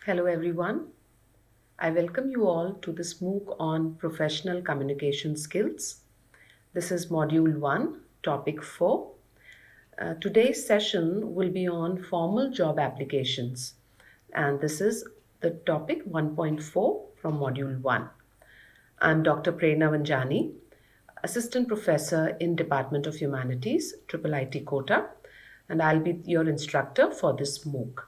Hello everyone. I welcome you all to this MOOC on professional communication skills. This is module 1, topic 4. Today's session will be on formal job applications, and this is the topic 1.4 from module 1. I'm Dr. Prerna Vanjani, Assistant Professor in Department of Humanities, IIIT Kota, and I'll be your instructor for this MOOC.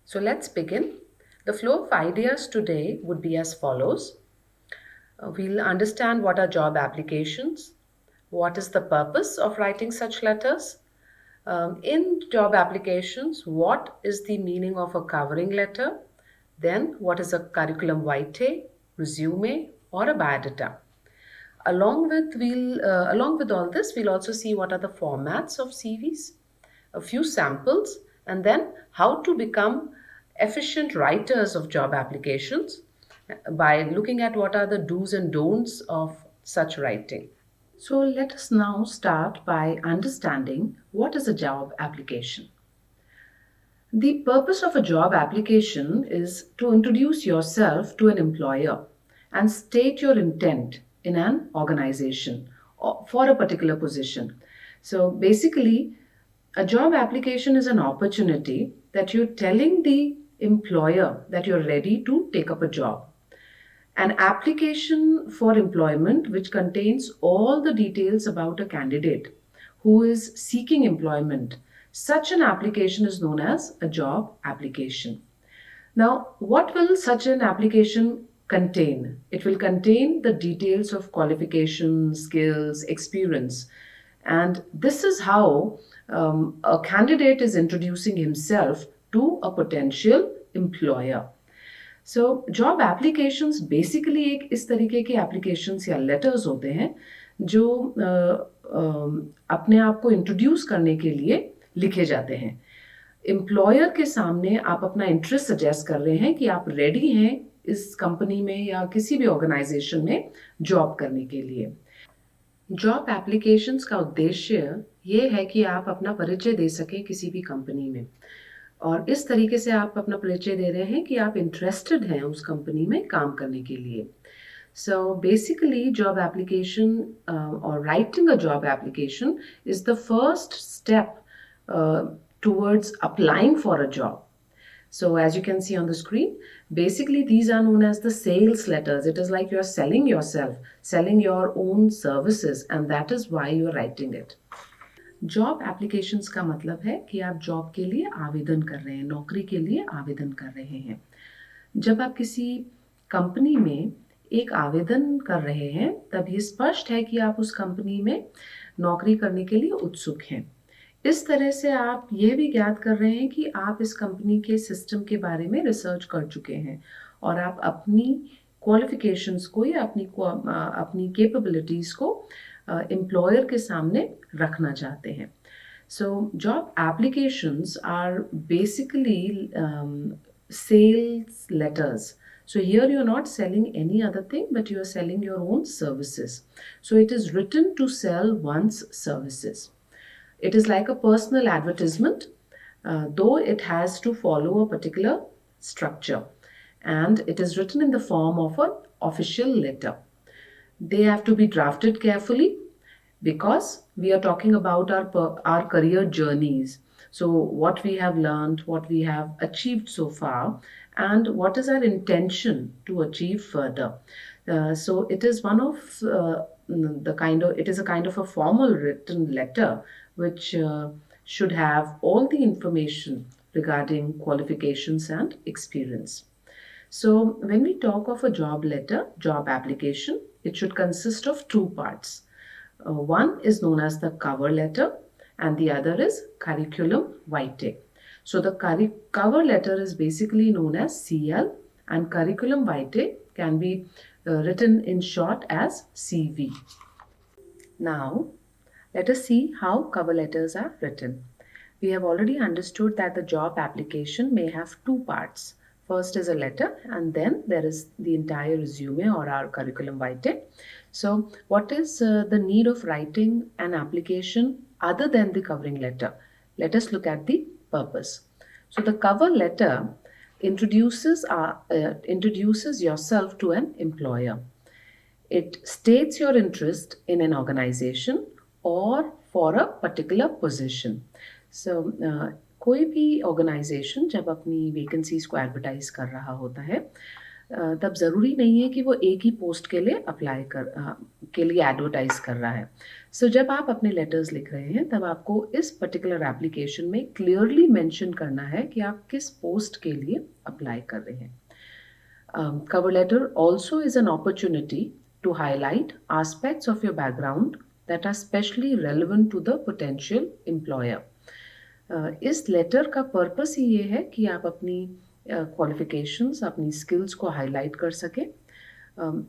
So let's begin. The flow of ideas today would be as follows. We'll understand what are job applications, what is the purpose of writing such letters. In job applications, what is the meaning of a covering letter? Then, what is a curriculum vitae, resume, or a biodata? Along with all this, we'll also see what are the formats of CVs, a few samples, and then how to become efficient writers of job applications by looking at what are the do's and don'ts of such writing. So let us now start by understanding what is a job application. The purpose of a job application is to introduce yourself to an employer and state your intent in an organization for a particular position. So basically, a job application is an opportunity that you're telling the employer that you're ready to take up a job. An application for employment which contains all the details about a candidate who is seeking employment. Such an application is known as a job application. Now, what will such an application contain? It will contain the details of qualifications, skills, experience. And this is how a candidate is introducing himself to a potential employer. So job applications basically एक इस तरीके के applications या letters होते हैं जो अपने आप को इंट्रोड्यूस करने के लिए लिखे जाते हैं. एम्प्लॉयर के सामने आप अपना इंटरेस्ट सजेस्ट कर रहे हैं कि आप रेडी हैं इस कंपनी में या किसी भी ऑर्गेनाइजेशन में जॉब करने के लिए. जॉब एप्लीकेशंस का उद्देश्य ये है कि आप अपना परिचय दे सकें किसी भी कंपनी में, और इस तरीके से आप अपना परिचय दे रहे हैं कि आप इंटरेस्टेड हैं उस कंपनी में काम करने के लिए. सो बेसिकली जॉब एप्लीकेशन और writing a job application is the first step towards applying for a job. So as you can see on the screen, basically these are known as the sales letters. It is like you're selling yourself, selling your own services, and that is why you're writing it. Job applications का मतलब है कि आप job के लिए आवेदन कर रहे हैं, नौकरी के लिए आवेदन कर रहे हैं. जब आप किसी कंपनी में एक आवेदन कर रहे हैं तब ये स्पष्ट है कि आप उस कंपनी में नौकरी करने के लिए उत्सुक हैं. इस तरह से आप ये भी ज्ञात कर रहे हैं कि आप इस कंपनी के सिस्टम के बारे में रिसर्च कर चुके हैं और आप अपनी क्वालिफिकेशंस को या अपनी कैपेबिलिटीज़ को एम्प्लॉयर के सामने रखना चाहते हैं. So job applications are basically sales letters. So here you are not selling any other thing, but you are selling your own services. So it is written to sell one's services. It is like a personal advertisement, though it has to follow a particular structure. And it is written in the form of an official letter. They have to be drafted carefully because we are talking about our career journeys. So what we have learned, what we have achieved so far, and what is our intention to achieve further. So it is one of it is a kind of a formal written letter which should have all the information regarding qualifications and experience. So when we talk of a job letter, job application, it should consist of two parts. One is known as the cover letter and the other is curriculum vitae. So the cover letter is basically known as CL and curriculum vitae can be written in short as CV. Now, let us see how cover letters are written. We have already understood that the job application may have two parts. First is a letter and then there is the entire resume or our curriculum vitae. So what is the need of writing an application other than the covering letter? Let us look at the purpose. So the cover letter introduces yourself to an employer. It states your interest in an organization or for a particular position. So कोई भी organisation जब अपनी vacancies को advertise कर रहा होता है तब ज़रूरी नहीं है कि वो एक ही पोस्ट के लिए के लिए एडवर्टाइज कर रहा है. सो जब आप अपने लेटर्स लिख रहे हैं तब आपको इस पर्टिकुलर एप्लीकेशन में क्लियरली मेंशन करना है कि आप किस पोस्ट के लिए अप्लाई कर रहे हैं. Cover letter also is an opportunity to highlight aspects of your background that are specially relevant to the potential employer. इस लेटर का पर्पस ही ये है कि आप अपनी क्वालिफिकेशंस अपनी स्किल्स को हाईलाइट कर सकें.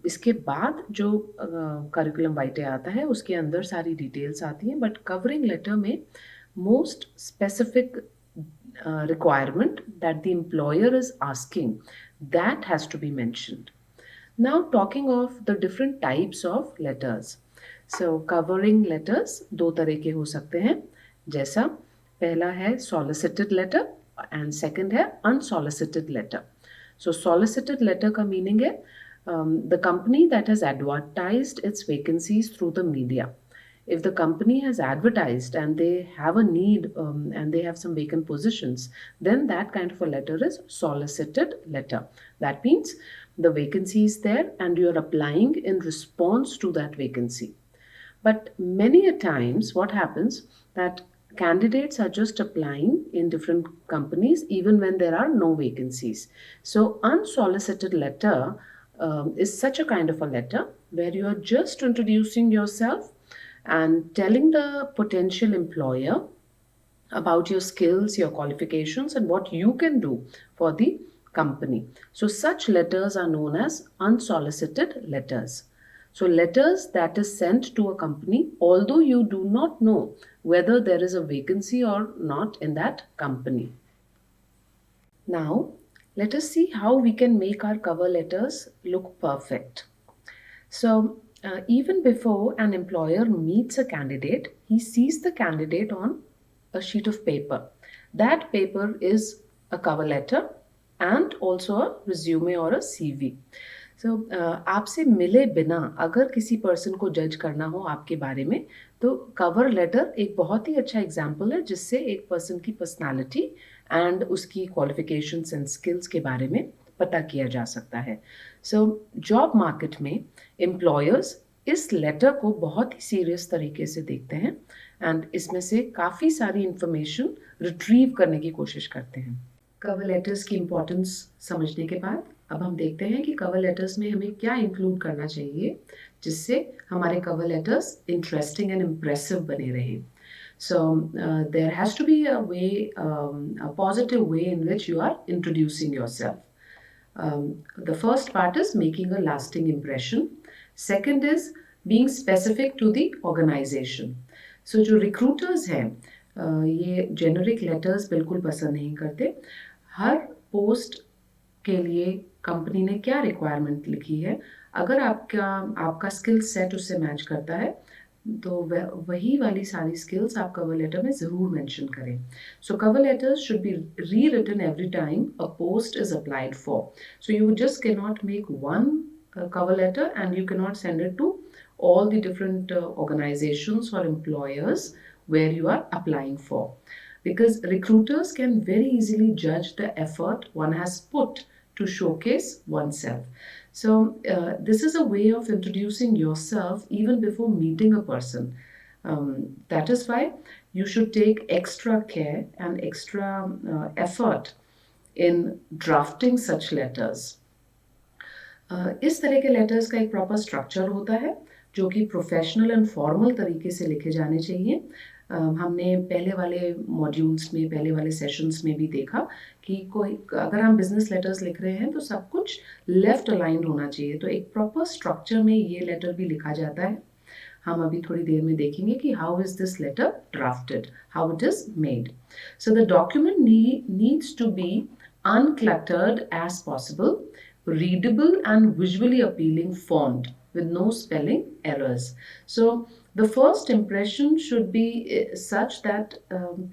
इसके बाद जो करिकुलम वाइटे आता है उसके अंदर सारी डिटेल्स आती हैं, बट कवरिंग लेटर में most specific requirement that the employer is asking, that has to be mentioned. Now talking of the different types of letters. So covering letters दो तरह के हो सकते हैं. जैसा पहला है solicited letter and second है unsolicited letter. So solicited letter का meaning है the company that has advertised its vacancies through the media. If the company has advertised and they have a need and they have some vacant positions, then that kind of a letter is solicited letter. That means the vacancy is there and you are applying in response to that vacancy. But many a times what happens that candidates are just applying in different companies even when there are no vacancies. So unsolicited letter is such a kind of a letter where you are just introducing yourself and telling the potential employer about your skills, your qualifications, and what you can do for the company. So such letters are known as unsolicited letters. So letters that is sent to a company, although you do not know whether there is a vacancy or not in that company. Now, let us see how we can make our cover letters look perfect. So, even before an employer meets a candidate, he sees the candidate on a sheet of paper. That paper is a cover letter and also a resume or a CV. So, आपसे मिले बिना अगर किसी person को जज करना हो आपके बारे में तो कवर लेटर एक बहुत ही अच्छा एग्जाम्पल है जिससे एक पर्सन की पर्सनालिटी एंड उसकी क्वालिफिकेशंस एंड स्किल्स के बारे में पता किया जा सकता है. सो जॉब मार्केट में एम्प्लॉयर्स इस लेटर को बहुत ही सीरियस तरीके से देखते हैं एंड इसमें से काफ़ी सारी इंफॉर्मेशन रिट्रीव करने की कोशिश करते हैं. कवर लेटर्स की इम्पोर्टेंस समझने के बाद अब हम देखते हैं कि कवर लेटर्स में हमें क्या इंक्लूड करना चाहिए जिससे हमारे cover letters interesting and impressive बने रहें. So there has to be a positive way in which you are introducing yourself. The first part is making a lasting impression. Second is being specific to the organization. So जो recruiters हैं ये generic letters बिल्कुल पसंद नहीं करते. हर post के लिए company ने क्या रिक्वायरमेंट लिखी है, अगर आपका स्किल सेट उससे मैच करता है तो वही वाली सारी स्किल्स आप कवर लेटर में ज़रूर मेंशन करें. So cover letters should be rewritten every time a post is applied for. So you just can not make one cover letter and you cannot send it to all the different organizations or employers where you are applying for, because recruiters can very easily judge the effort one has put to showcase oneself. So this is a way of introducing yourself even before meeting a person. That is why you should take extra care and extra effort in drafting such letters. इस तरह के letters का एक proper structure होता है जो कि professional and formal तरीके से लिखे जाने चाहिए. हमने पहले वाले मॉड्यूल्स में पहले वाले सेशंस में भी देखा कि कोई अगर हम बिजनेस लेटर्स लिख रहे हैं तो सब कुछ लेफ्ट अलाइंड होना चाहिए. तो एक प्रॉपर स्ट्रक्चर में ये लेटर भी लिखा जाता है. हम अभी थोड़ी देर में देखेंगे कि how is this letter drafted, how it is made. So the document needs to be uncluttered as possible, readable and visually appealing font with no spelling errors. So the first impression should be such that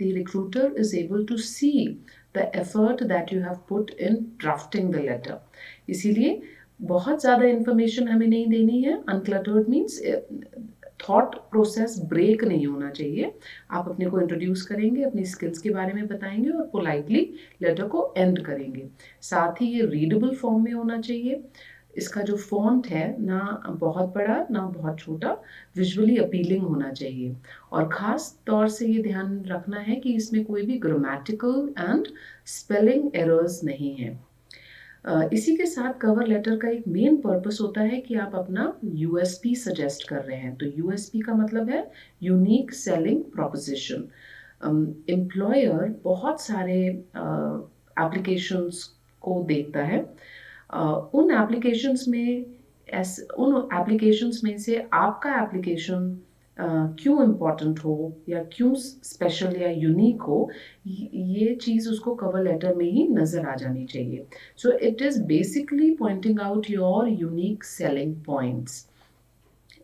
the recruiter is able to see the effort that you have put in drafting the letter. इसीलिए बहुत ज़्यादा information हमें नहीं देनी है. Uncluttered means thought process break नहीं होना चाहिए. आप अपने को इंट्रोड्यूस करेंगे, अपनी स्किल्स के बारे में बताएंगे और पोलाइटली लेटर को एंड करेंगे. साथ ही ये रीडेबल फॉर्म में होना चाहिए. इसका जो फॉन्ट है ना बहुत बड़ा ना बहुत छोटा, विजुअली अपीलिंग होना चाहिए. और ख़ास तौर से ये ध्यान रखना है कि इसमें कोई भी ग्रामेटिकल एंड स्पेलिंग एरर्स नहीं है. इसी के साथ कवर लेटर का एक मेन पर्पस होता है कि आप अपना यूएसपी सजेस्ट कर रहे हैं. तो यूएसपी का मतलब है यूनिक सेलिंग प्रोपोजिशन. एम्प्लॉयर बहुत सारे एप्लीकेशंस को देखता है. उन एप्लीकेशंस में से आपका एप्लीकेशन क्यों इम्पॉर्टेंट हो या क्यों स्पेशल या यूनिक हो, ये चीज़ उसको कवर लेटर में ही नज़र आ जानी चाहिए. So it is basically pointing out your unique selling points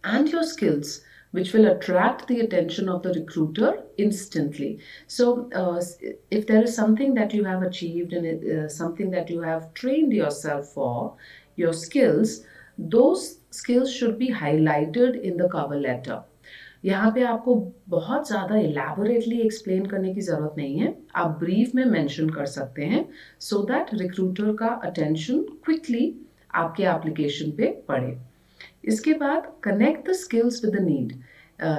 and your skills which will attract the attention of the recruiter instantly. So if there is something that you have achieved and something that you have trained yourself for, your skills, those skills should be highlighted in the cover letter. यहाँ पे आपको बहुत ज़्यादा elaborately explain करने की ज़रूरत नहीं है. आप ब्रीफ में mention कर सकते हैं so that recruiter का attention quickly आपके application पे पड़े. इसके बाद connect the skills with the need.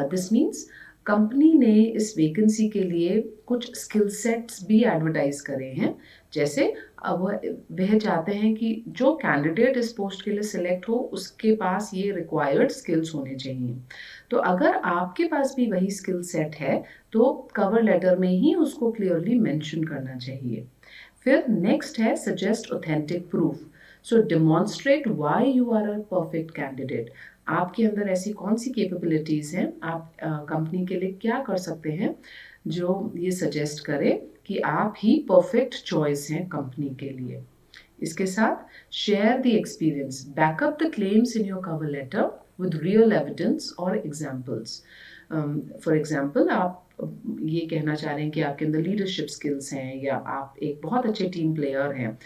This means company ने इस वेकेंसी के लिए कुछ स्किल सेट्स भी एडवर्टाइज करे हैं. जैसे अब वह चाहते हैं कि जो कैंडिडेट इस पोस्ट के लिए सिलेक्ट हो उसके पास ये रिक्वायर्ड स्किल्स होने चाहिए. तो अगर आपके पास भी वही स्किल सेट है तो कवर लेटर में ही उसको क्लियरली मेंशन करना चाहिए. फिर नेक्स्ट है suggest authentic proof. So demonstrate why you are a perfect candidate. आपके अंदर ऐसी कौन सी कैपेबिलिटीज़ हैं, आप कंपनी के लिए क्या कर सकते हैं जो ये सजेस्ट करे कि आप ही परफेक्ट चॉइस हैं कंपनी के लिए. इसके साथ share the experience. Backup the claims in your cover letter with real evidence और एग्जाम्पल्स. फॉर एग्जाम्पल आप ये कहना चाह रहे हैं कि आपके अंदर लीडरशिप स्किल्स हैं या आप एक बहुत अच्छे टीम प्लेयर हैं,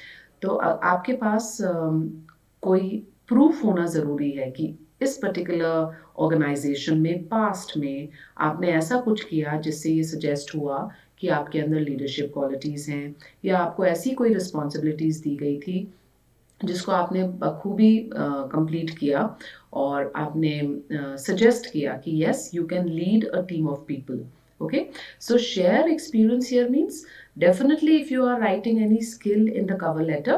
तो आपके पास कोई प्रूफ होना ज़रूरी है कि इस पर्टिकुलर ऑर्गेनाइजेशन में पास्ट में आपने ऐसा कुछ किया जिससे ये सजेस्ट हुआ कि आपके अंदर लीडरशिप क्वालिटीज़ हैं या आपको ऐसी कोई रिस्पॉन्सिबिलिटीज़ दी गई थी जिसको आपने बखूबी कंप्लीट किया और आपने सजेस्ट किया कि yes you can lead a team of people. Okay, so share experience here means definitely if you are writing any skill in the cover letter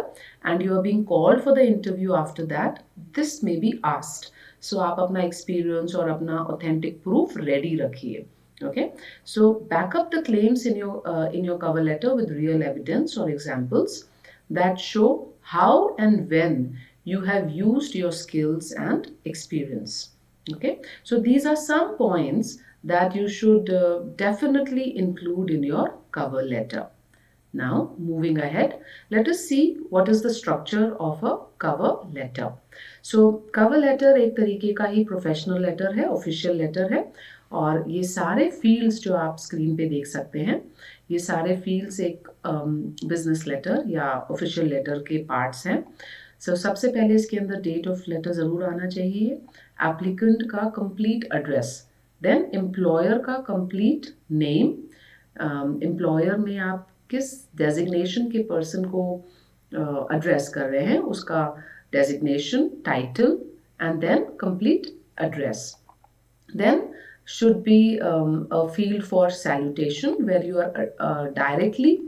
and you are being called for the interview after that, this may be asked. So आप अपना experience और अपना authentic proof ready रखिए. Okay, so back up the claims in your cover letter with real evidence or examples that show how and when you have used your skills and experience. Okay, so these are some points that you should definitely include in your cover letter. Now, moving ahead, let us see what is the structure of a cover letter. So, cover letter एक तरीके का ही professional letter है, official letter है, और ये सारे fields जो आप screen पे देख सकते हैं, ये सारे fields एक business letter या official letter के parts हैं. So, सबसे पहले इसके अंदर date of letter ज़रूर आना चाहिए, applicant का complete address, देन एम्प्लॉयर का कंप्लीट नेम. एम्प्लॉयर में आप किस डेजिग्नेशन के पर्सन को एड्रेस कर रहे हैं उसका designation, title and then complete address. Then should be a field for salutation where you are directly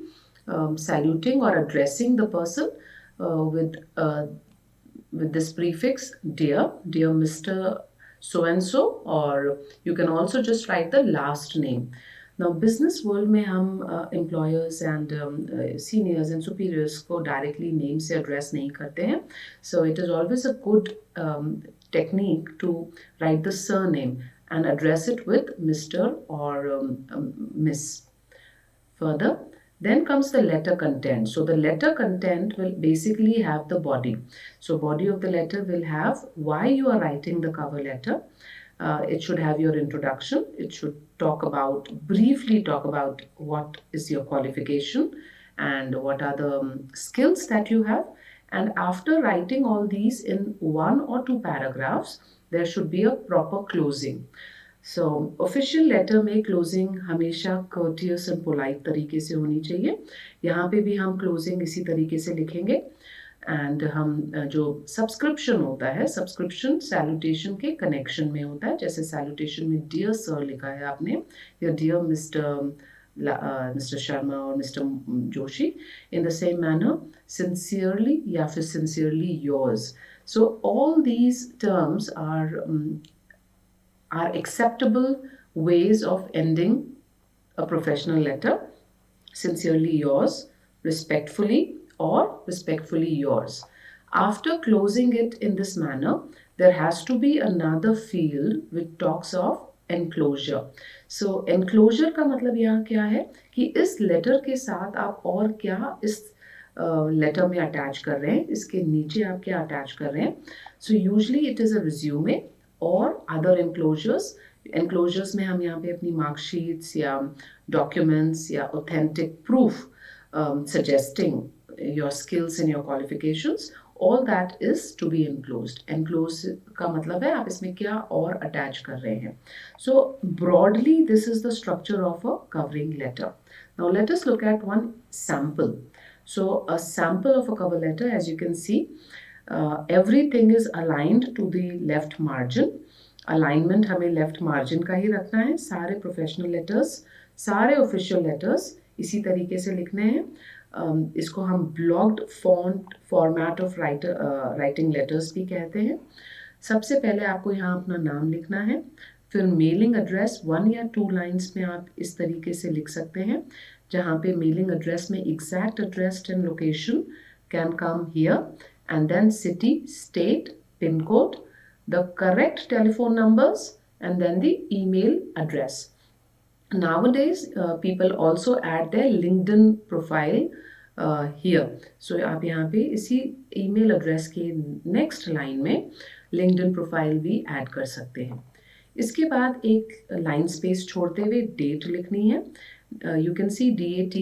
saluting or addressing the person with this prefix dear Mr. so and so, or you can also just write the last name. Now business world में हम employers and seniors and superiors को directly name से address नहीं करते हैं. So it is always a good technique to write the surname and address it with Mr. or Miss. Further, then comes the letter content. So the letter content will basically have the body. So body of the letter will have why you are writing the cover letter. It should have your introduction. It should briefly talk about what is your qualification and what are the skills that you have. And after writing all these in 1 or 2 paragraphs, there should be a proper closing. So official letter में closing हमेशा courteous and polite तरीके से होनी चाहिए. यहाँ पे भी हम क्लोजिंग इसी तरीके से लिखेंगे. एंड हम जो सब्सक्रिप्शन होता है, सब्सक्रिप्शन सैल्यूटेशन के कनेक्शन में होता है. जैसे सैल्यूटेशन में डियर सर लिखा है आपने, या डियर मिस्टर शर्मा और mister Joshi. In the same manner sincerely या फिर sincerely yours. So all these terms are acceptable ways of ending a professional letter. Sincerely yours, respectfully, or respectfully yours. After closing it in this manner, there has to be another field which talks of enclosure. So enclosure का मतलब यहाँ क्या है कि इस letter के साथ आप और क्या इस लेटर में अटैच कर रहे हैं, इसके नीचे आप क्या अटैच कर रहे हैं. So usually it is a resume और अदर एनक्लोजर्स में हम यहाँ पे अपनी मार्कशीट्स या डॉक्यूमेंट्स या authentic proof suggesting your skills and your qualifications, all that is to be enclosed. Enclose का मतलब है आप इसमें क्या और अटैच कर रहे हैं. So broadly this is the structure of a covering letter. Now let us look at one sample. So a sample of a cover letter, as you can see, everything is aligned to the left margin. Alignment हमें left margin का ही रखना है. सारे professional letters, सारे official letters इसी तरीके से लिखने हैं. इसको हम blocked font format of writing letters भी कहते हैं. सबसे पहले आपको यहाँ अपना नाम लिखना है. फिर मेलिंग एड्रेस 1 या 2 लाइन्स में आप इस तरीके से लिख सकते हैं, जहाँ पे मेलिंग एड्रेस में exact address and location can come here. And then city, state, pin code, the correct telephone numbers, and then the email address. Nowadays, people also add their LinkedIn profile here. So आप यहाँ पे इसी email address के next line में LinkedIn profile भी add कर सकते हैं. इसके बाद एक line space छोड़ते हुए date लिखनी है. You can see DATE.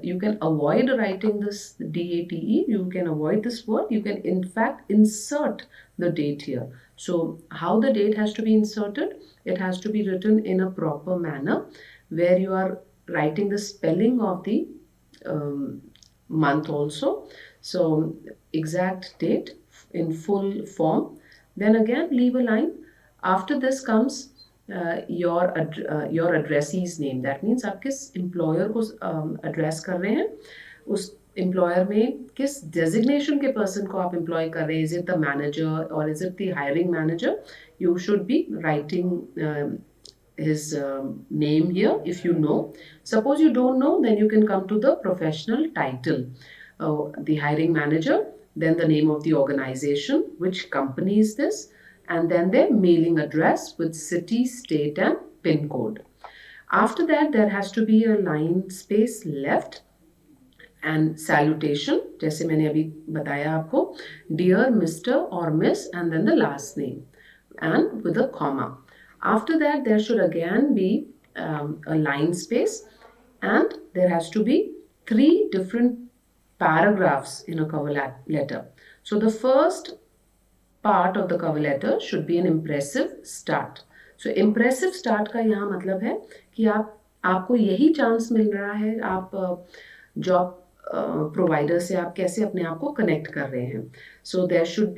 You can avoid writing this DATE. You can avoid this word. You can in fact insert the date here. So how the date has to be inserted? It has to be written in a proper manner where you are writing the spelling of the month also. So exact date in full form. Then again leave a line. After this comes your addressee's name. That means आप किस employer को address कर रहे हैं, उस employer में किस designation के person को आप employ कर रहे हैं. Is it the manager or is it the hiring manager? You should be writing his name here if you know. Suppose you don't know, then you can come to the professional title. The hiring manager, then the name of the organization, which company is this, and then their mailing address with city, state and pin code. After that, there has to be a line space left and salutation. जैसे मैंने अभी बताया आपको, dear Mr. or Miss and then the last name and with a comma. After that, there should again be a line space and there has to be 3 different paragraphs in a cover letter. So the first part of the cover letter should be an impressive start. So impressive start का यहाँ मतलब है कि आपको यही chance मिल रहा है, आप जॉब प्रोवाइडर से आप कैसे अपने आप को कनेक्ट कर रहे हैं. So there should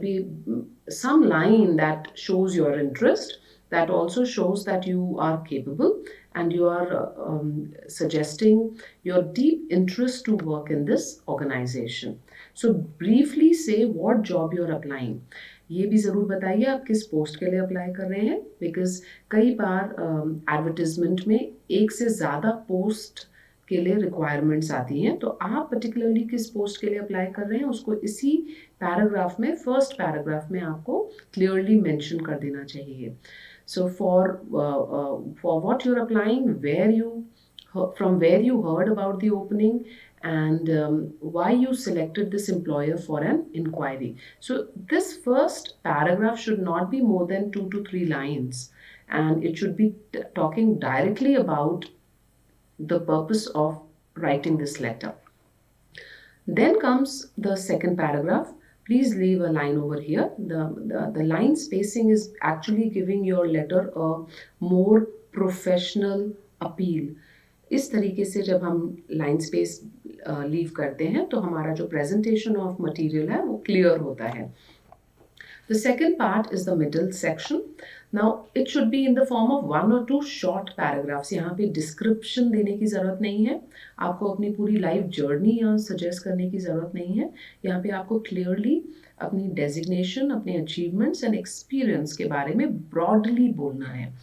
be some line that shows your interest, that also shows that you are capable and you are suggesting your deep interest to work in this organization. So briefly say what job you are applying. ये भी ज़रूर बताइए आप किस post के लिए apply कर रहे हैं, बिकॉज कई बार एडवर्टीजमेंट में एक से ज़्यादा पोस्ट के लिए रिक्वायरमेंट्स आती हैं. तो आप पर्टिकुलरली किस पोस्ट के लिए अप्लाई कर रहे हैं उसको इसी पैराग्राफ में, फर्स्ट पैराग्राफ में आपको क्लियरली मेंशन कर देना चाहिए. So for what you're applying, from where you heard about the opening, and why you selected this employer for an inquiry. So this first paragraph should not be more than 2 to 3 lines, and it should be talking directly about the purpose of writing this letter. Then comes the second paragraph. Please leave a line over here. The line spacing is actually giving your letter a more professional appeal. इस तरीके से जब हम line space leave करते हैं तो हमारा जो प्रेजेंटेशन ऑफ मटेरियल है वो क्लियर होता है. The second part is the middle section. Now it should be in the form of 1 or 2 short paragraphs. यहाँ पे डिस्क्रिप्शन देने की ज़रूरत नहीं है, आपको अपनी पूरी लाइफ जर्नी यहाँ सजेस्ट करने की ज़रूरत नहीं है. यहाँ पे आपको क्लियरली अपनी डेजिग्नेशन, अपने अचीवमेंट्स एंड एक्सपीरियंस के बारे में ब्रॉडली बोलना है.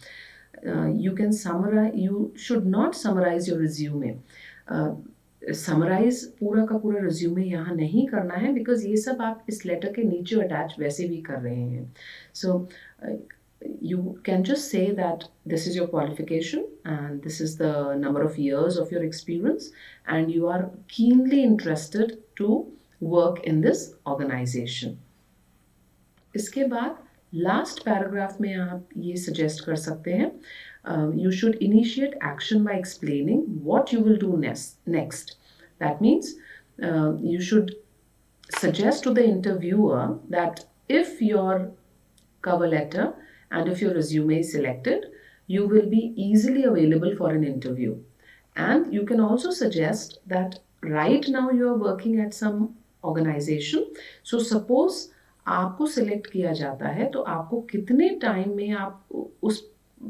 You can summarize, you should not summarize your resume. Summarise पूरा का पूरा रिज्यूमे यहाँ नहीं करना है, बिकॉज ये सब आप इस लेटर के नीचे अटैच वैसे भी कर रहे हैं. सो you can just say that this is your qualification and this is the number of years of your experience and you are keenly interested to work in this organization. इसके बाद last paragraph में आप ये suggest कर सकते हैं, you should initiate action by explaining what you will do next. That means you should suggest to the interviewer that if your cover letter and if your resume is selected, you will be easily available for an interview. And you can also suggest that right now you are working at some organization. So suppose आपको select किया जाता है तो आपको कितने time में आप उस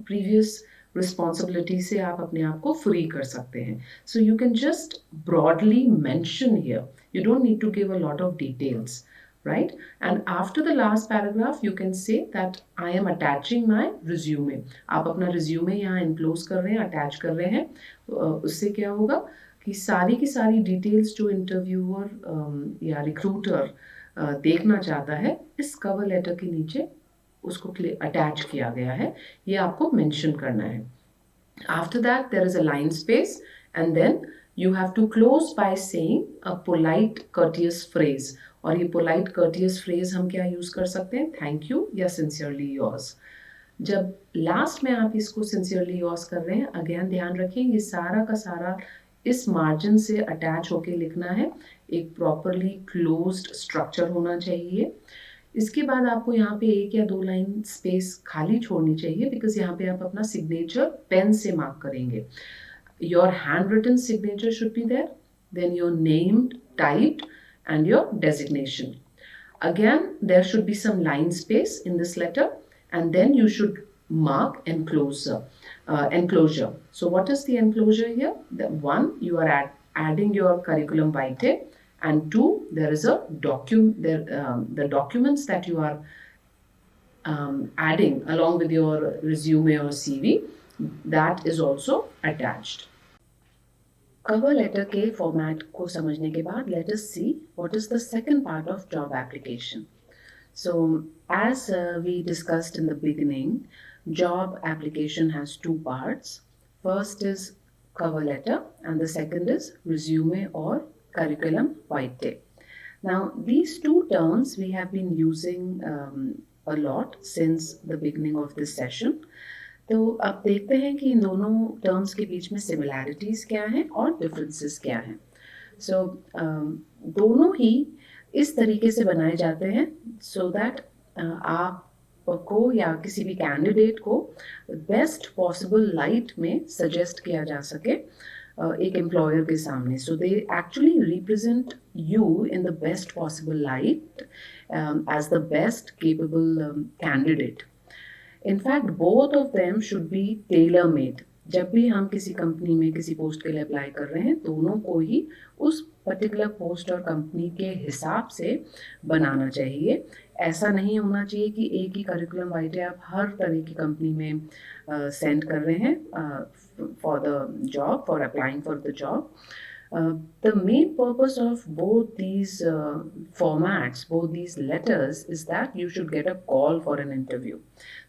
प्रीवियस रिस्पॉन्सिबिलिटी से आप अपने आप को फ्री कर सकते हैं. So you can just broadly mention here, you don't need to give a lot of details, right? And after the last paragraph you can say that I am attaching my resume. आप अपना resume यहाँ enclose कर रहे हैं, attach कर रहे हैं. उससे क्या होगा कि सारी की सारी डिटेल्स जो इंटरव्यूअर या रिक्रूटर देखना चाहता है इस कवर लेटर के नीचे उसको अटैच किया गया है, ये आपको मेंशन करना है. After that there is a line space and then you have to close by saying a polite courteous phrase. और ये पोलाइट कर्टियस फ्रेज हम क्या यूज कर सकते हैं, थैंक यू या सिंसियरली योर्स. जब लास्ट में आप इसको सिंसियरली योर्स कर रहे हैं, अगेन ध्यान रखिए ये सारा का सारा इस मार्जिन से अटैच होके लिखना है, एक प्रॉपरली क्लोज्ड स्ट्रक्चर होना चाहिए. इसके बाद आपको यहाँ पे 1 या 2 लाइन स्पेस खाली छोड़नी चाहिए, बिकॉज यहाँ पे आप अपना सिग्नेचर पेन से मार्क करेंगे. Your hand written signature should be there, then your name typed and your designation. Again, there should be some line space in this letter and then you should mark enclosure. So what is the enclosure here? The 1, you are adding your curriculum vitae, and 2, there is a the documents that you are adding along with your resume or CV, that is also attached. Cover letter के format को समझने के बाद let us see what is the second part of job application. So as we discussed in the beginning, job application has 2 parts. First is cover letter and the second is resume or curriculum vitae. Now these 2 terms we have been using a lot since the beginning of this session. तो अब देखते हैं कि इन दोनों terms के बीच में similarities क्या हैं और डिफरेंसेस क्या हैं. सो दोनों ही इस तरीके से बनाए जाते हैं सो दैट आपको या किसी भी कैंडिडेट को बेस्ट पॉसिबल लाइट में सजेस्ट किया जा सके एक एम्प्लॉयर के सामने. So they actually represent you in the best possible light as the best capable candidate. In fact, both of them should be tailor-made. जब भी हम किसी कंपनी में किसी पोस्ट के लिए अप्लाई कर रहे हैं, दोनों को ही उस पर्टिकुलर पोस्ट और कंपनी के हिसाब से बनाना चाहिए. ऐसा नहीं होना चाहिए कि एक ही करिकुलम वाइटे आप हर तरह की कंपनी में सेंड कर रहे हैं for the job, for applying for the job. The main purpose of both these formats, both these letters, is that you should get a call for an interview.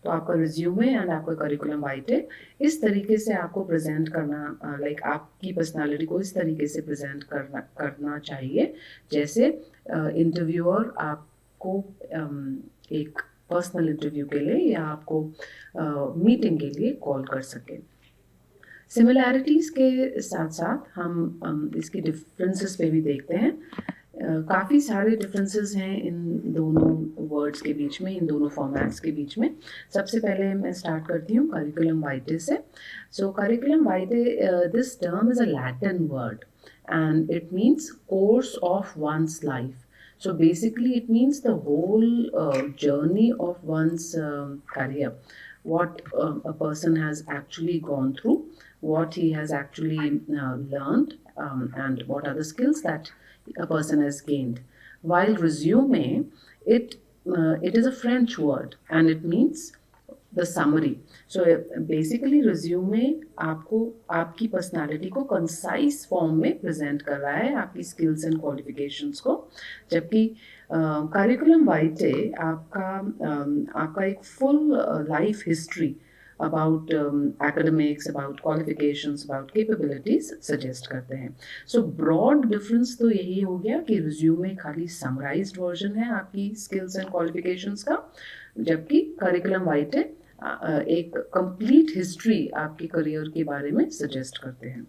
तो आपका resume and आपका curriculum वाइटे इस तरीके से आपको present करना, like आपकी personality को इस तरीके से प्रेजेंट करना चाहिए जैसे इंटरव्यूअर आपको एक पर्सनल इंटरव्यू के लिए या आपको मीटिंग के लिए कॉल कर सके. सिमिलैरिटीज़ के साथ साथ हम इसके डिफरेंसेस पे भी देखते हैं। काफ़ी सारे डिफरेंसेस हैं इन दोनों वर्ड्स के बीच में, इन दोनों फॉर्मेट्स के बीच में। सबसे पहले मैं स्टार्ट करती हूँ करिकुलम वाइटे से। So curriculum vitae, this term is a Latin word and it means course of one's life. So basically it means the whole journey of one's career, what a person has actually gone through, what he has actually learned, and what are the skills that a person has gained. While resume, it is a French word and it means the summary. So basically resume आपको आपकी personality को concise form में present कर रहा है, आपकी skills and qualifications को, जबकि करिकुलम वाइटे आपका एक full life history about academics, about qualifications, about capabilities suggest करते हैं। सो ब्रॉड डिफरेंस तो यही हो गया कि रिज्यूमे खाली समराइज्ड वर्जन है आपकी स्किल्स एंड क्वालिफिकेशंस का, जबकि करिकुलम वाइटे एक कंप्लीट हिस्ट्री आपके करियर के बारे में सजेस्ट करते हैं।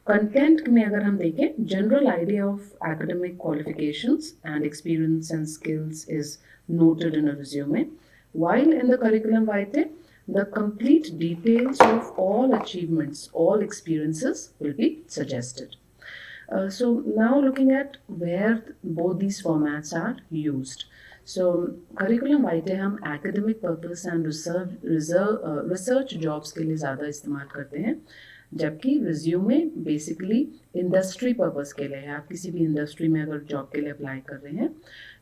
कंटेंट में अगर हम देखें, general idea of academic qualifications and experience and skills is noted in a resume, while in the curriculum vitae the complete details of all achievements, all experiences will be suggested. So now looking at where both these formats are used. So curriculum vitae हम academic purpose and research jobs के लिए ज़्यादा इस्तेमाल करते हैं, जबकि resume basically industry purpose के लिए है। आप किसी भी इंडस्ट्री में अगर जॉब के लिए अप्लाई कर रहे हैं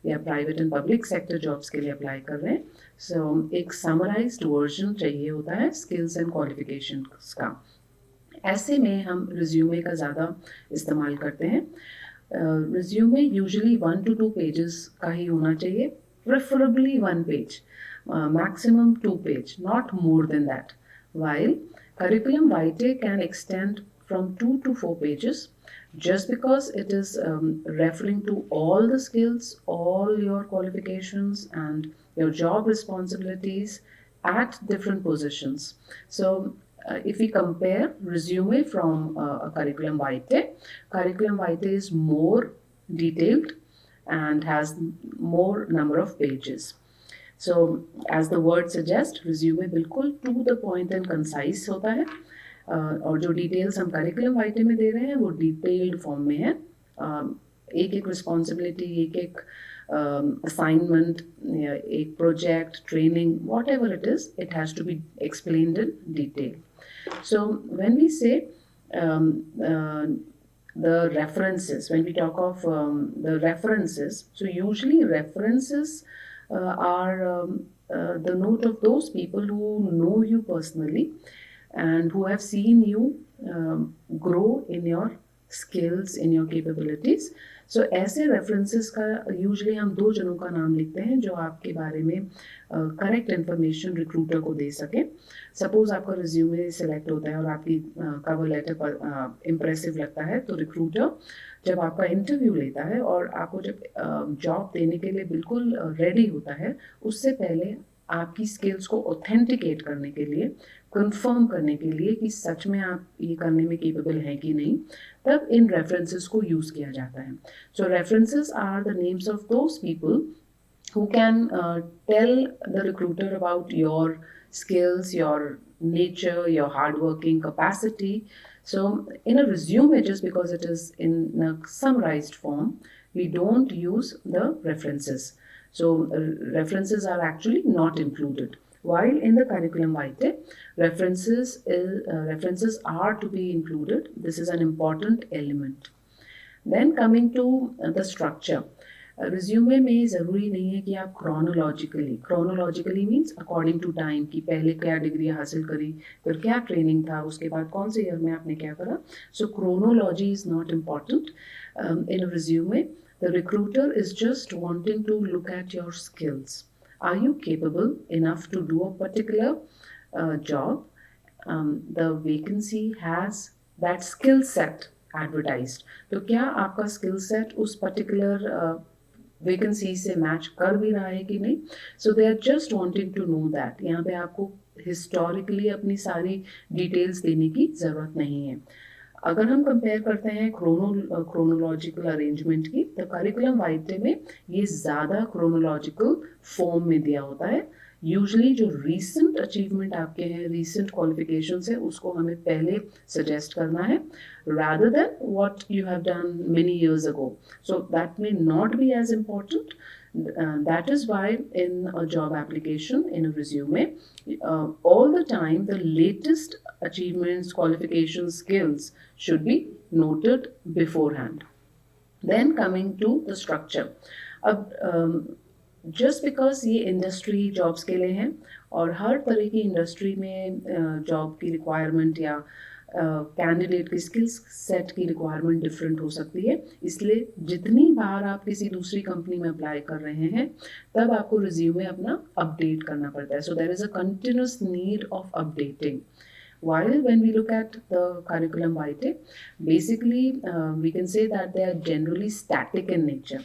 या private and public sector jobs के लिए अप्लाई कर रहे हैं, सो एक समराइज्ड वर्जन चाहिए होता है स्किल्स एंड क्वालिफिकेशंस का। ऐसे में हम रिज्यूमे का ज़्यादा इस्तेमाल करते हैं। रिज्यूमे यूजुअली 1 to 2 पेजेस का ही होना चाहिए, preferably 1 page, maximum 2 page, not more than that. While curriculum vitae can extend from 2 to 4 pages, just because it is referring to all the skills, all your qualifications and your job responsibilities at different positions. So if we compare resume from a curriculum vitae is more detailed and has more number of pages. So as the word suggests, resume बिल्कुल to the point and concise होता है, और जो details हम curriculum vitae में दे रहे हैं वो डिटेल्ड फॉर्म में है। एक एक रिस्पॉन्सिबिलिटी, एक एक असाइनमेंट, एक project, training, whatever it is, it has to be explained in detail. So when we say the references, when we talk of the references, so usually references are the note of those people who know you personally and who have seen you grow in your skills, in your capabilities. So ऐसे references का usually हम 2 जनों का नाम लिखते हैं जो आपके बारे में करेक्ट इन्फॉर्मेशन रिक्रूटर को दे सके। सपोज आपका रिज्यूमे सिलेक्ट होता है और आपकी कवर लेटर पर इम्प्रेसिव लगता है, तो रिक्रूटर जब आपका इंटरव्यू लेता है और आपको जब जॉब देने के लिए बिल्कुल रेडी होता है, उससे पहले आपकी स्किल्स को ऑथेंटिकेट करने के लिए, कंफर्म करने के लिए कि सच में आप ये करने में केपेबल हैं कि नहीं, तब इन रेफरेंसेस को यूज़ किया जाता है. So references are the names of those people who can tell the recruiter about your skills, your nature, your hardworking capacity. So in a resume, just because it is in a summarized form, we don't use the references. So references are actually not included. While in the curriculum vitae, references are to be included. This is an important element. Then coming to the structure. Resume में ज़रूरी नहीं है कि आप chronologically means according to time, कि पहले क्या degree हासिल करी, फिर क्या ट्रेनिंग था, उसके बाद कौन से ईयर में आपने क्या करा. So chronology is not important in a resume. The recruiter is just wanting to look at your skills. Are you capable enough to do a particular job? The vacancy has that skill set advertised. तो क्या आपका skill set उस particular vacancy से match कर भी रहा है कि नहीं. So they are just wanting to know that. यहाँ पे आपको हिस्टोरिकली अपनी सारी डिटेल्स देने की ज़रूरत नहीं है। अगर हम कंपेयर करते हैं क्रोनोलॉजिकल अरेंजमेंट की, तो करिकुलम वाइटे में ये ज़्यादा क्रोनोलॉजिकल फॉर्म में दिया होता है। यूजुअली जो रीसेंट अचीवमेंट आपके हैं, रीसेंट क्वालिफिकेशंस है, उसको हमें पहले सजेस्ट करना है rather than what you have done many years ago. So that may not be as important. That is why in a job application, in a resume, all the time the latest achievements, qualifications, skills should be noted beforehand. Then coming to the structure. अब just because ये industry jobs के लिए हैं और हर तरह की industry में job की रिक्वायरमेंट या कैंडिडेट की स्किल्स सेट की रिक्वायरमेंट डिफरेंट हो सकती है, इसलिए जितनी बार आप किसी दूसरी कंपनी में अप्लाई कर रहे हैं तब आपको रिज्यूमे अपना अपडेट करना पड़ता है. So there is a continuous need of updating. While when we look at the curriculum vitae, basically we can say that they are generally static in nature.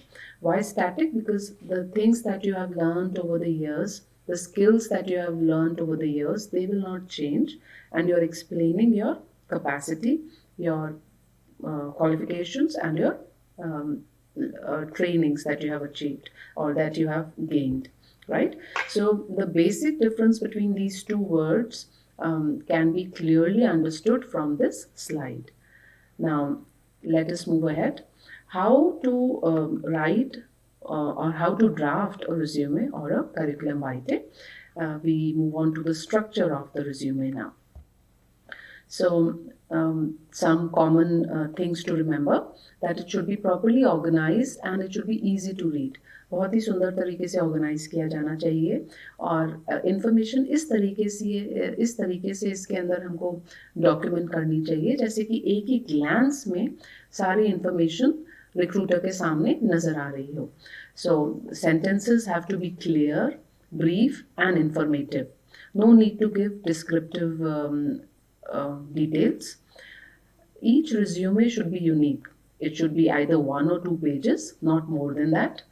Why static? Because the things that you have learned over the years, the skills that you have learned over the years, they will not change, and you're explaining your capacity, your qualifications, and your trainings that you have achieved or that you have gained, right? So the basic difference between these two words can be clearly understood from this slide. Now, let us move ahead. How to write or how to draft a resume or a curriculum vitae. We move on to the structure of the resume now. So, some common things to remember, that it should be properly organized and it should be easy to read. बहुत ही सुंदर तरीके से organise किया जाना चाहिए और information इस तरीके से इसके अंदर हमको डॉक्यूमेंट करनी चाहिए जैसे कि एक ही ग्लैंस में सारी इंफॉर्मेशन रिक्रूटर के सामने नजर आ रही हो. So sentences have to be clear, brief and informative. No need to give descriptive details. Each resume should be unique. It should be either 1 or 2 pages, not more than that.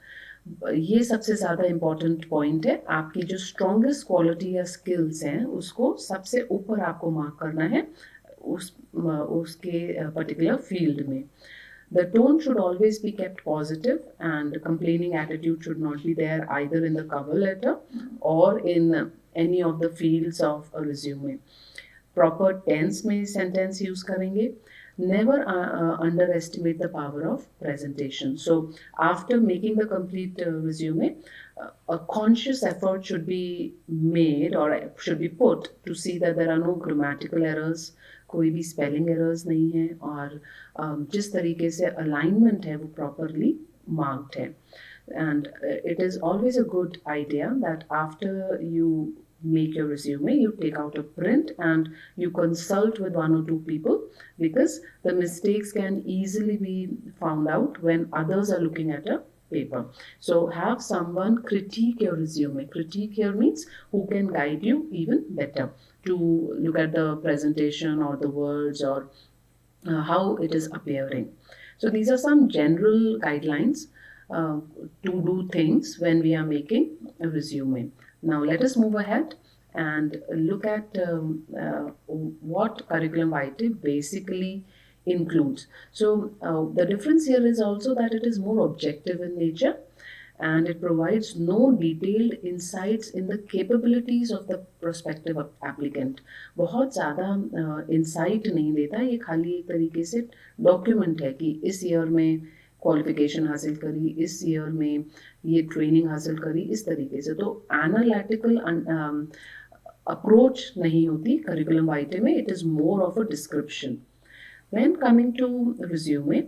ये सबसे ज़्यादा important point है. आपकी जो strongest quality या skills हैं उसको सबसे ऊपर आपको मार्क करना है उसके पर्टिकुलर फील्ड में. The tone should always be kept positive and complaining attitude should not be there either in the cover letter or in any of the fields of a resume. Proper tense में sentence use करेंगे. Never underestimate the power of presentation. So after making the complete resume, a conscious effort should be made or should be put to see that there are no grammatical errors, कोई भी spelling errors नहीं है और जिस तरीके से alignment है वो properly marked है. And it is always a good idea that after you make your resume, you take out a print and you consult with 1 or 2 people because the mistakes can easily be found out when others are looking at a paper. So have someone critique your resume. Critique here means who can guide you even better to look at the presentation or the words or how it is appearing. So these are some general guidelines to do things when we are making a resume. Now let us move ahead and look at what curriculum vitae basically includes. So the difference here is also that it is more objective in nature and it provides no detailed insights in the capabilities of the prospective applicant. बहुत ज़्यादा insight नहीं देता, ये खाली एक तरीके से document है कि इस year में क्वालिफिकेशन हासिल करी, इस ईयर में ये ट्रेनिंग हासिल करी, इस तरीके से. तो एनालिटिकल अप्रोच नहीं होती करिकुलम वाइटे में. It is more of a description. When coming to resume,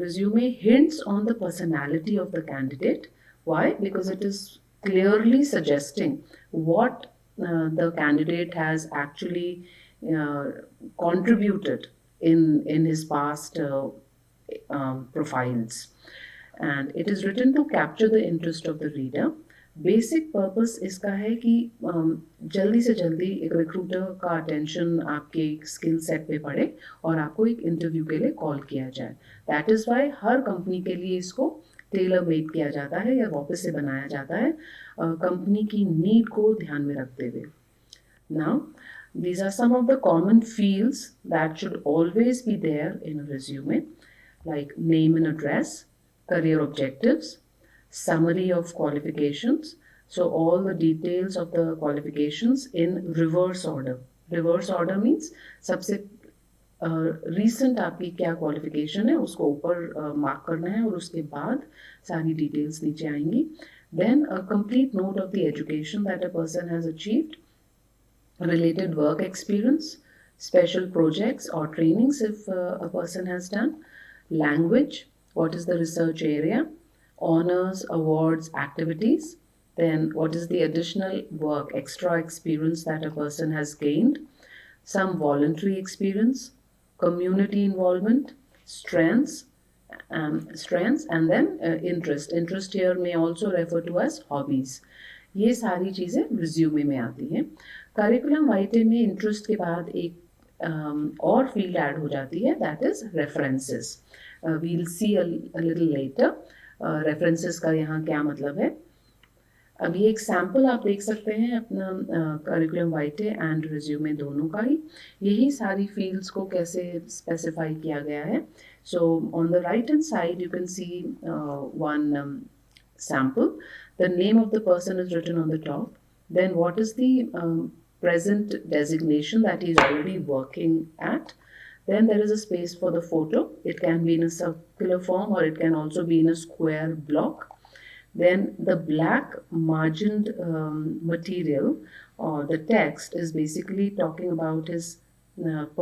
resume hints on the personality of the candidate. Why? Because it is clearly suggesting what the candidate has actually contributed in his past profiles, and it is written to capture the interest of the reader. Basic purpose इसका है कि जल्दी से जल्दी एक recruiter का attention आपके skill set पे पड़े और आपको एक इंटरव्यू के लिए कॉल किया जाए. That is why her company के लिए इसको टेलर मेड किया जाता है या वापस से बनाया जाता है कंपनी की नीड को ध्यान में रखते हुए. Now, these are some of the common fields that should always be there in a resume, like name and address, career objectives, summary of qualifications. So all the details of the qualifications in reverse order. Reverse order means सबसे recent आपकी क्या qualification है उसको ऊपर mark करना है और उसके बाद सारी डिटेल्स नीचे आएंगी. Then a complete note of the education that a person has achieved, related work experience, special projects or trainings if a person has done, language, what is the research area, honors, awards, activities, then what is the additional work, extra experience that a person has gained, some voluntary experience, community involvement, strengths, and then interest. Interest here may also refer to as hobbies. ये सारी चीज़ें resume में आती हैं. Curriculum vitae में interest के बाद एक और फील्ड ऐड हो जाती है, that is references. We'll see a little later references का यहाँ क्या मतलब है. अभी एक सैम्पल आप देख सकते हैं अपना करिकुलम वाइटे एंड रिज्यूमे दोनों का ही. यही सारी फील्ड्स को कैसे स्पेसिफाई किया गया है. So on the right hand side you can C one sample. The name of the person is written on the top. Then what is the present designation that he is already working at. Then there is a space for the photo. It can be in a circular form or it can also be in a square block. Then the black margined material or the text is basically talking about his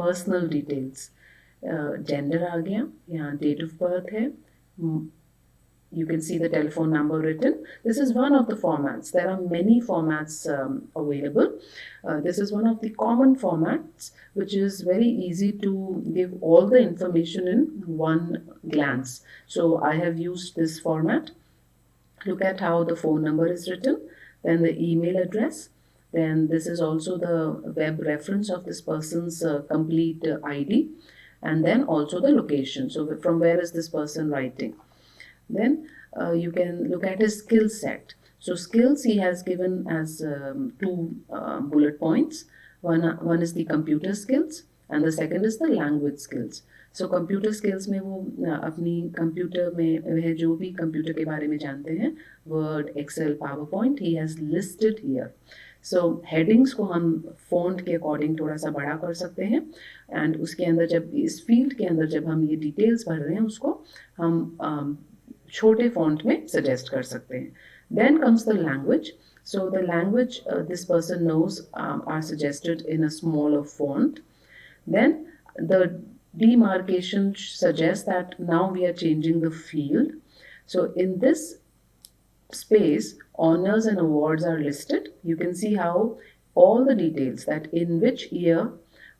personal details. Gender आ गया, यहाँ date of birth है. You can see the telephone number written. This is one of the formats. There are many formats available. This is one of the common formats which is very easy to give all the information in one glance. So I have used this format. Look at how the phone number is written, then the email address, then this is also the web reference of this person's complete ID, and then also the location. So from where is this person writing. Then you can look at his skill set. So skills he has given as two bullet points. One is the computer skills and the second is the language skills. So computer skills में वो अपनी computer में वह जो भी computer के बारे में जानते हैं, Word, Excel, PowerPoint, he has listed here. So headings को हम फॉन्ट के अकॉर्डिंग थोड़ा सा बड़ा कर सकते हैं एंड उसके अंदर जब इस फील्ड के अंदर जब हम ये डिटेल्स भर रहे हैं उसको हम छोटे फॉन्ट में सजेस्ट कर सकते हैं. Then comes the language. So the language this person knows are suggested in a smaller font. Then the demarcation suggests that now we are changing the field. So in this space, honors and awards are listed. You can see how all the details, that in which year,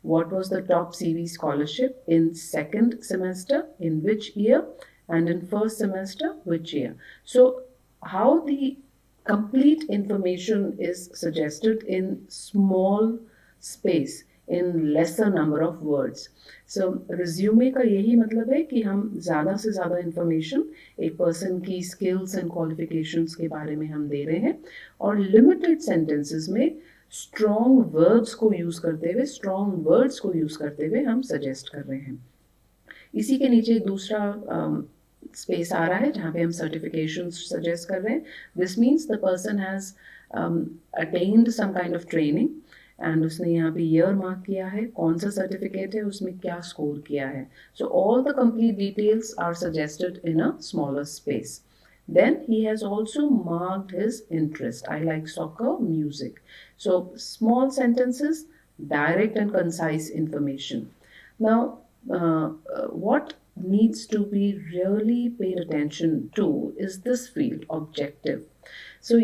what was the top CV scholarship, in second semester, in which year, and in first semester, which year. So how the complete information is suggested in small space, in lesser number of words. So resume का यही मतलब है कि हम ज़्यादा से ज़्यादा information एक person की skills and qualifications के बारे में हम दे रहे हैं और limited sentences में strong verbs को use करते हुए, strong words को use करते हुए हम suggest कर रहे हैं. इसी के नीचे दूसरा स्पेस आ रहा है जहाँ पे हम सर्टिफिकेशन सजेस्ट कर रहे हैं. This means the person has attend some kind of training and उसने यहाँ पे ईयर मार्क किया है, कौन सा सर्टिफिकेट है, उसमें क्या स्कोर किया है. So all the complete details are suggested in a smaller space. Then he has also marked his interest. I like soccer, music. So small sentences, direct and concise information. Now, what needs to be really paid attention to is this field, objective. So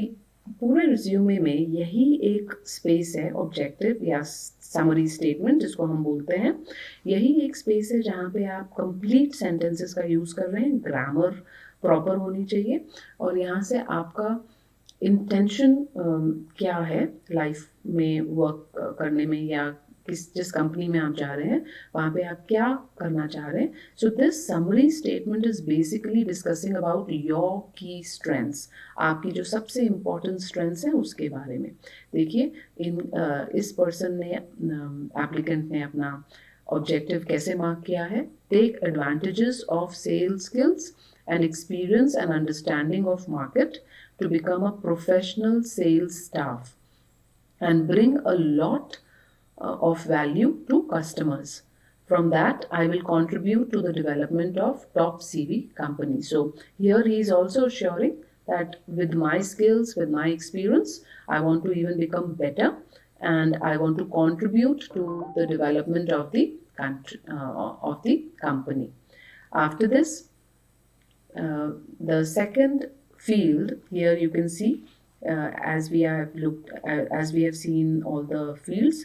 पूरे resume में यही एक space है, objective या summary statement जिसको हम बोलते हैं. यही एक स्पेस है जहाँ पे आप कंप्लीट सेंटेंसेस का यूज़ कर रहे हैं. ग्रामर प्रॉपर होनी चाहिए और यहाँ से आपका इंटेंशन क्या है लाइफ में वर्क करने में या जिस कंपनी में आप जा रहे हैं वहाँ पे आप क्या करना चाह रहे हैं. So this summary statement is basically discussing about your की स्ट्रेंथ्स. आपकी जो सबसे इम्पोर्टेंट स्ट्रेंथ्स हैं उसके बारे में. देखिए इस पर्सन ने एप्लीकेंट ने अपना ऑब्जेक्टिव कैसे मार्क किया है. Take advantages of sales skills and experience and understanding of market to become a professional sales staff and bring a lot of value to customers. From that, I will contribute to the development of top CV company. So here he is also assuring that with my skills, with my experience, I want to even become better and I want to contribute to the development of the country, of the company. After this, the second field here you can see as we have seen all the fields.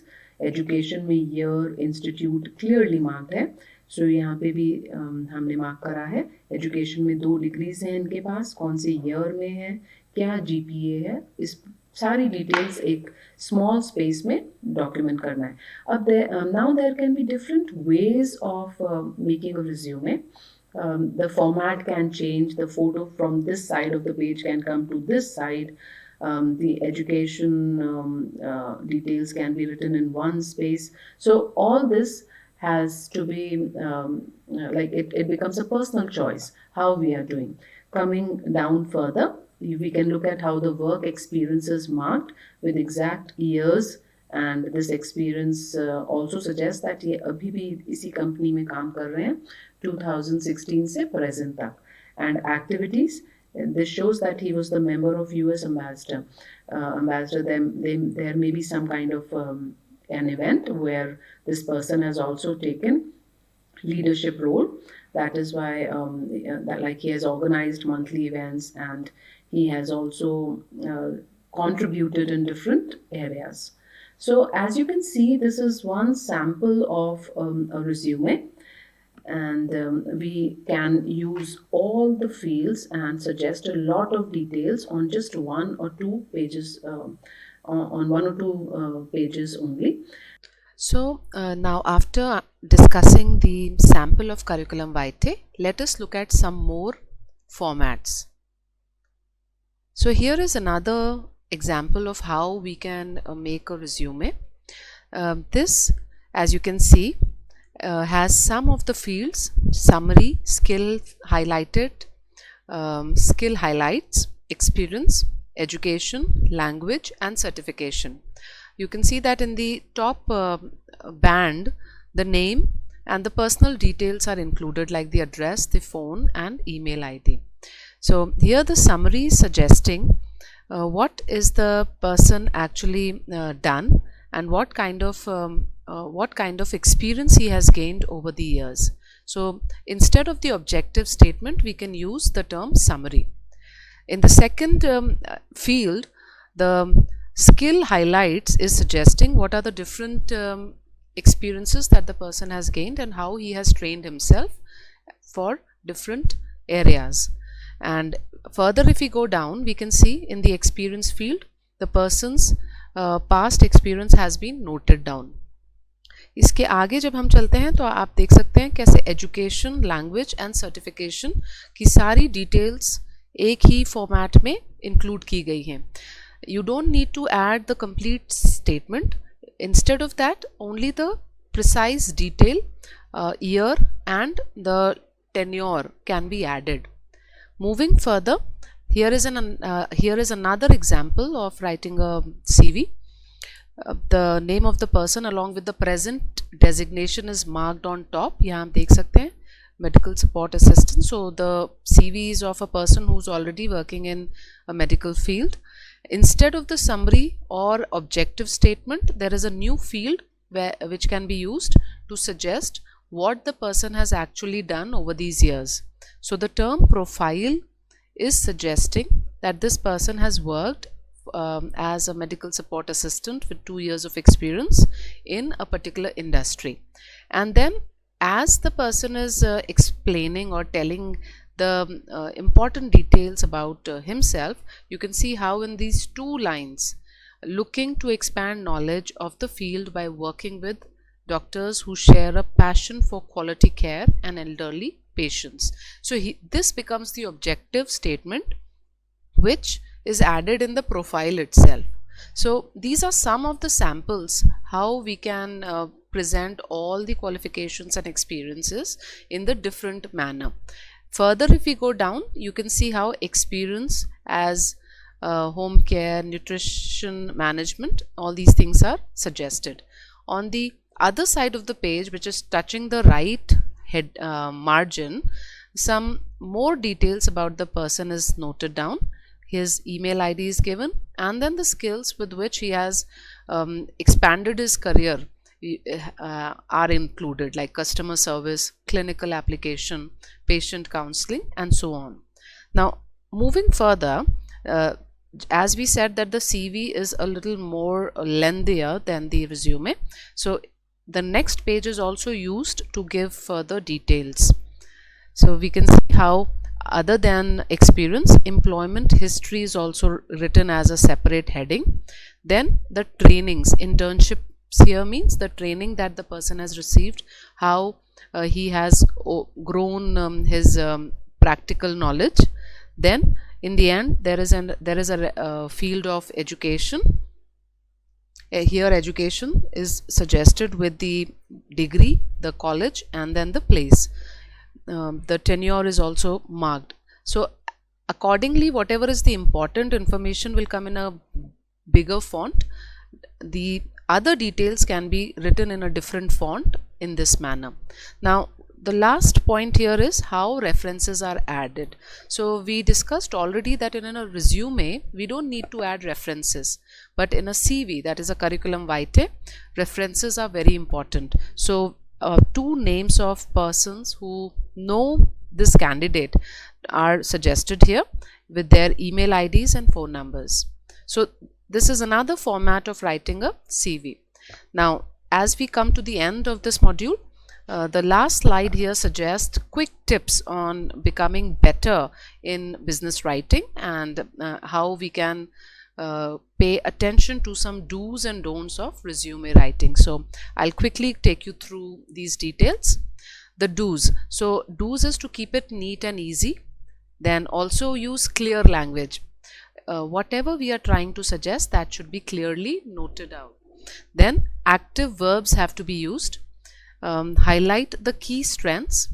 Education में year institute clearly marked है. सो यहाँ पे भी हमने mark करा है. Education में 2 degrees हैं इनके पास, कौन से ईयर में है, क्या जीपीए है, इस सारी डिटेल्स एक स्मॉल स्पेस में डॉक्यूमेंट करना है. अब now there can be different ways of making a resume. The format can change. The photo from this side of the page can come to this side. The education details can be written in one space. So all this has to be like it becomes a personal choice how we are doing. Coming down further, we can look at how the work experience is marked with exact years. And this experience also suggests that ये अभी भी इसी company में काम कर रहे हैं 2016 से present तक. And activities, this shows that he was the member of US ambassador. There may be some kind of an event where this person has also taken leadership role. That is why that like he has organized monthly events and he has also contributed in different areas. So as you can see, this is one sample of a resume, and we can use all the fields and suggest a lot of details on just 1 or 2 pages, on 1 or 2 pages only. So now after discussing the sample of curriculum vitae, let us look at some more formats. So here is another example of how we can make a resume. This, as you can see, has some of the fields: summary, skill highlighted, skill highlights, experience, education, language and certification. You can see that in the top band, the name and the personal details are included, like the address, the phone and email ID. So here the summary is suggesting what is the person actually done and what kind of experience he has gained over the years. So instead of the objective statement, we can use the term summary. In the second field, the skill highlights is suggesting what are the different experiences that the person has gained and how he has trained himself for different areas. And further, if we go down, we can see in the experience field, the person's past experience has been noted down. इसके आगे जब हम चलते हैं तो आप देख सकते हैं कैसे एजुकेशन, लैंग्वेज एंड सर्टिफिकेशन की सारी डिटेल्स एक ही फॉर्मेट में इंक्लूड की गई हैं. You don't need to add the complete statement. Instead of that, only the precise detail, year and the tenure can be added. Moving further, here is another example of writing a CV. The name of the person along with the present designation is marked on top. यहाँ आप देख सकते हैं medical support assistant. So the CV is of a person who's already working in a medical field. Instead of the summary or objective statement, there is a new field which can be used to suggest what the person has actually done over these years. So the term profile is suggesting that this person has worked as a medical support assistant with 2 years of experience in a particular industry. And then as the person is explaining or telling the important details about himself, you can see how in these 2 lines looking to expand knowledge of the field by working with doctors who share a passion for quality care and elderly patients. So this becomes the objective statement which is added in the profile itself. So these are some of the samples how we can present all the qualifications and experiences in the different manner. Further, if we go down, you can see how experience as home care, nutrition management, all these things are suggested. On the other side of the page, which is touching the right head margin, some more details about the person is noted down. His email ID is given, and then the skills with which he has expanded his career are included, like customer service, clinical application, patient counseling, and so on. Now, moving further, as we said that the CV is a little more lengthier than the resume, so the next page is also used to give further details. So we can see how other than experience, employment history is also written as a separate heading. Then the trainings, internships here means the training that the person has received, how he has grown his practical knowledge. Then in the end there is a field of education. Here education is suggested with the degree, the college, and then the place. The tenure is also marked. So accordingly, whatever is the important information will come in a bigger font. The other details can be written in a different font in this manner. Now the last point here is how references are added. So we discussed already that in a resume we don't need to add references, but in a CV, that is a curriculum vitae, references are very important. So two names of persons who know this candidate are suggested here with their email IDs and phone numbers. So this is another format of writing a CV. Now, as we come to the end of this module, the last slide here suggests quick tips on becoming better in business writing and how we can pay attention to some do's and don'ts of resume writing. So I'll quickly take you through these details. The do's. So do's is to keep it neat and easy. Then also use clear language. Whatever we are trying to suggest, that should be clearly noted out. Then active verbs have to be used. Highlight the key strengths,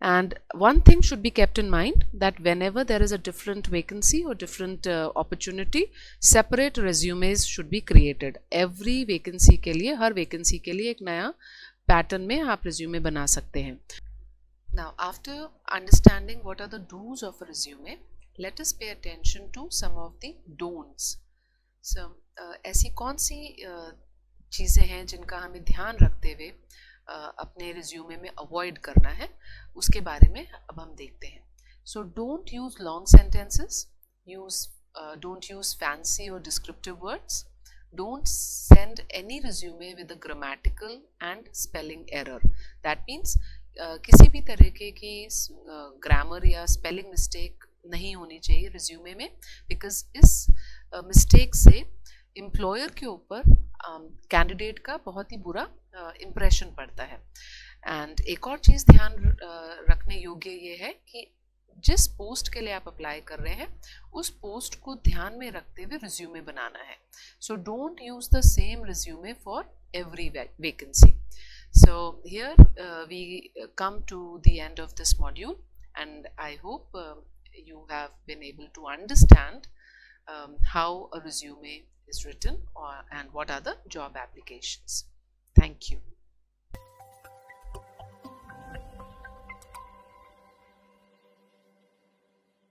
and one thing should be kept in mind that whenever there is a different vacancy or different opportunity, separate resumes should be created. Every vacancy के लिए, हर vacancy के लिए एक नया pattern में आप resume बना सकते हैं. Now, after understanding what are the do's of a resume, let us pay attention to some of the don'ts. So, ऐसी कौन सी चीज़ें हैं जिनका हमें ध्यान रखते हुए अपने रिज्यूमे में अवॉइड करना है, उसके बारे में अब हम देखते हैं. So don't use long sentences, don't use fancy और descriptive words, don't send any resume with a grammatical and spelling error. That means किसी भी तरीके की ग्रामर या स्पेलिंग मिस्टेक नहीं होनी चाहिए रिज्यूमे में, बिकॉज इस मिस्टेक से एम्प्लॉयर के ऊपर कैंडिडेट का बहुत ही बुरा इम्प्रेशन पड़ता है. एंड एक और चीज़ ध्यान रखने योग्य ये है कि जिस पोस्ट के लिए आप अप्लाई कर रहे हैं उस पोस्ट को ध्यान में रखते हुए रिज्यूमे बनाना है. सो don't use the same resume for every vacancy. So here we come to the end of this module, and I hope you have been able to understand how a resume is written and what are the job applications. Thank you.